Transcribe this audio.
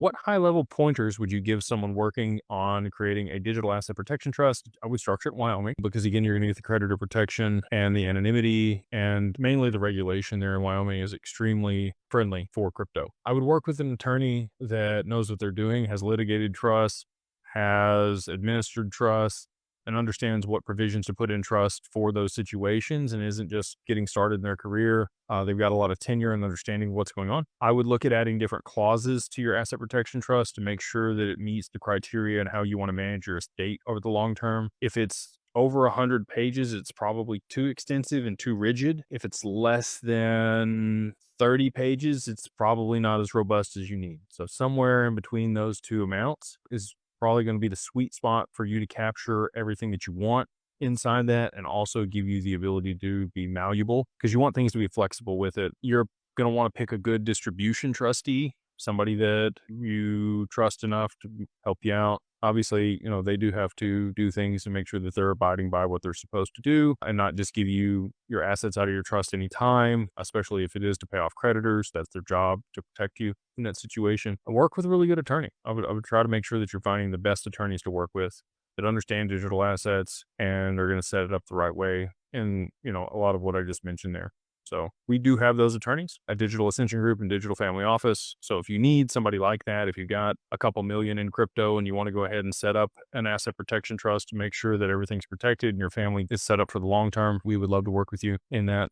What high level pointers would you give someone working on creating a digital asset protection trust? I would structure it in Wyoming because, again, you're going to get the creditor protection and the anonymity, and mainly the regulation there in Wyoming is extremely friendly for crypto. I would work with an attorney that knows what they're doing, has litigated trusts, has administered trusts, and understands what provisions to put in trust for those situations and isn't just getting started in their career. They've got a lot of tenure and understanding of what's going on. I would look at adding different clauses to your asset protection trust to make sure that it meets the criteria and how you want to manage your estate over the long term. If it's over 100 pages, it's probably too extensive and too rigid. If it's less than 30 pages, it's probably not as robust as you need. So somewhere in between those two amounts is probably going to be the sweet spot for you to capture everything that you want inside that and also give you the ability to be malleable because you want things to be flexible with it. You're going to want to pick a good distribution trustee, somebody that you trust enough to help you out. Obviously, they do have to do things to make sure that they're abiding by what they're supposed to do and not just give you your assets out of your trust anytime, especially if it is to pay off creditors. That's their job to protect you in that situation. And work with a really good attorney. I would try to make sure that you're finding the best attorneys to work with that understand digital assets and are going to set it up the right way. And, a lot of what I just mentioned there. So we do have those attorneys at Digital Ascension Group and Digital Family Office. So if you need somebody like that, if you've got a couple million in crypto and you want to go ahead and set up an asset protection trust to make sure that everything's protected and your family is set up for the long term, we would love to work with you in that.